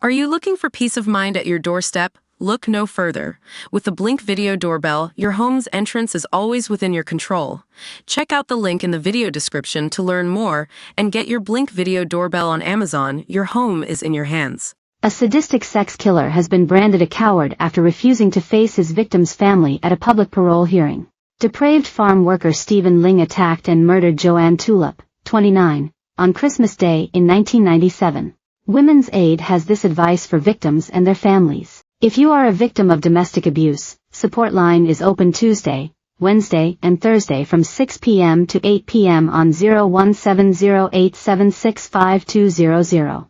Are you looking for peace of mind at your doorstep? Look no further. With the Blink Video Doorbell, your home's entrance is always within your control. Check out the link in the video description to learn more and get your Blink Video Doorbell on Amazon. Your home is in your hands. A sadistic sex killer has been branded a coward after refusing to face his victim's family at a public parole hearing. Depraved farm worker Stephen Ling attacked and murdered Joanne Tulip, 29, on Christmas Day in 1997. Women's Aid has this advice for victims and their families. If you are a victim of domestic abuse, support line is open Tuesday, Wednesday, and Thursday from 6 p.m. to 8 p.m. on 01708765200.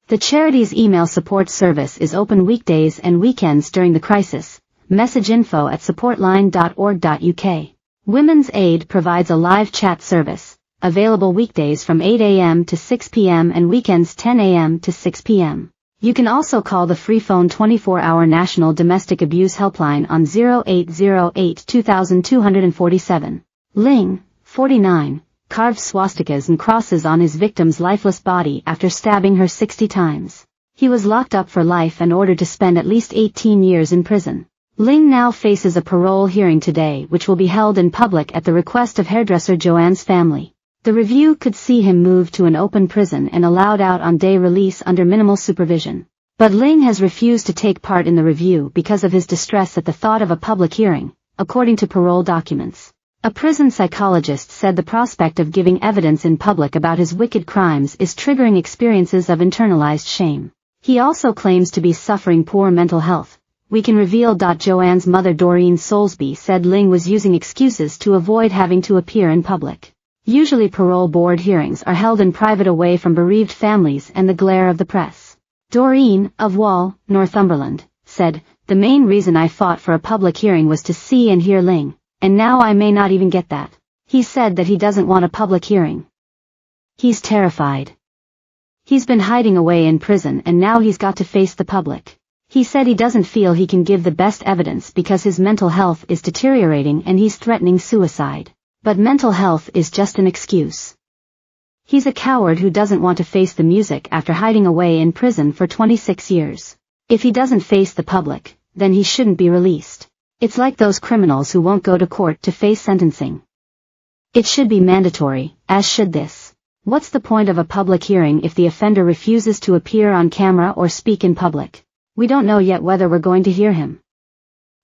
The charity's email support service is open weekdays and weekends during the crisis. Message info at supportline.org.uk. Women's Aid provides a live chat service, available weekdays from 8 a.m. to 6 p.m. and weekends 10 a.m. to 6 p.m. You can also call the free phone 24-hour National Domestic Abuse Helpline on 0808-2247. Ling, 49, carved swastikas and crosses on his victim's lifeless body after stabbing her 60 times. He was locked up for life and ordered to spend at least 18 years in prison. Ling now faces a parole hearing today which will be held in public at the request of hairdresser Joanne's family. The review could see him moved to an open prison and allowed out on day release under minimal supervision. But Ling has refused to take part in the review because of his distress at the thought of a public hearing, according to parole documents. A prison psychologist said the prospect of giving evidence in public about his wicked crimes is triggering experiences of internalized shame. He also claims to be suffering poor mental health. We can reveal. Joanne's mother Doreen Soulsby said Ling was using excuses to avoid having to appear in public. Usually parole board hearings are held in private away from bereaved families and the glare of the press. Doreen, of Wall, Northumberland, said, "The main reason I fought for a public hearing was to see and hear Ling, and now I may not even get that." He said that he doesn't want a public hearing. He's terrified. He's been hiding away in prison and now he's got to face the public. He said he doesn't feel he can give the best evidence because his mental health is deteriorating and he's threatening suicide. But mental health is just an excuse. He's a coward who doesn't want to face the music after hiding away in prison for 26 years. If he doesn't face the public, then he shouldn't be released. It's like those criminals who won't go to court to face sentencing. It should be mandatory, as should this. What's the point of a public hearing if the offender refuses to appear on camera or speak in public? We don't know yet whether we're going to hear him.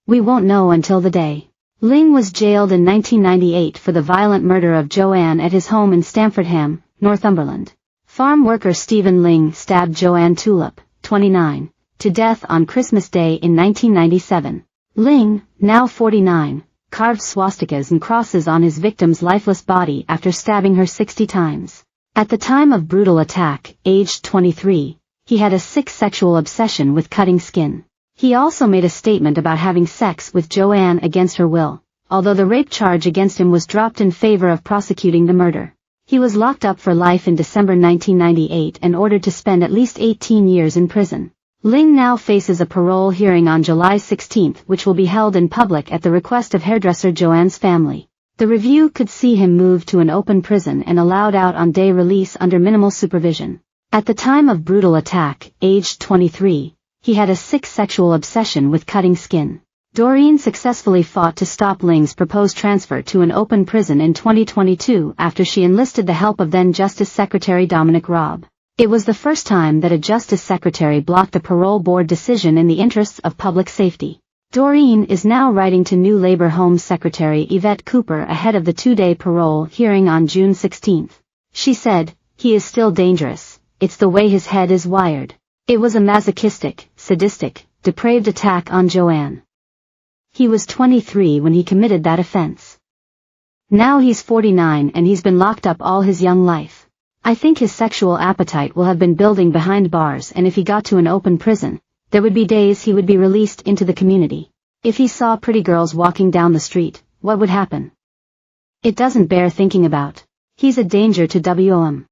We won't know until the day. Ling was jailed in 1998 for the violent murder of Joanne at his home in Stamfordham, Northumberland. Farm worker Stephen Ling stabbed Joanne Tulip, 29, to death on Christmas Day in 1997. Ling, now 49, carved swastikas and crosses on his victim's lifeless body after stabbing her 60 times. At the time of brutal attack, aged 23, he had a sick sexual obsession with cutting skin. He also made a statement about having sex with Joanne against her will, although the rape charge against him was dropped in favor of prosecuting the murder. He was locked up for life in December 1998 and ordered to spend at least 18 years in prison. Ling now faces a parole hearing on July 16 which will be held in public at the request of hairdresser Joanne's family. The review could see him moved to an open prison and allowed out on day release under minimal supervision. At the time of brutal attack, aged 23, he had a sick sexual obsession with cutting skin. Doreen successfully fought to stop Ling's proposed transfer to an open prison in 2022 after she enlisted the help of then Justice Secretary Dominic Raab. It was the first time that a Justice Secretary blocked a parole board decision in the interests of public safety. Doreen is now writing to new Labour Home Secretary Yvette Cooper ahead of the two-day parole hearing on June 16. She said, "He is still dangerous. It's the way his head is wired. It was a masochistic, sadistic, depraved attack on Joanne. He was 23 when he committed that offense. Now he's 49 and he's been locked up all his young life. I think his sexual appetite will have been building behind bars, and if he got to an open prison, there would be days he would be released into the community. If he saw pretty girls walking down the street, what would happen? It doesn't bear thinking about. He's a danger to WOM.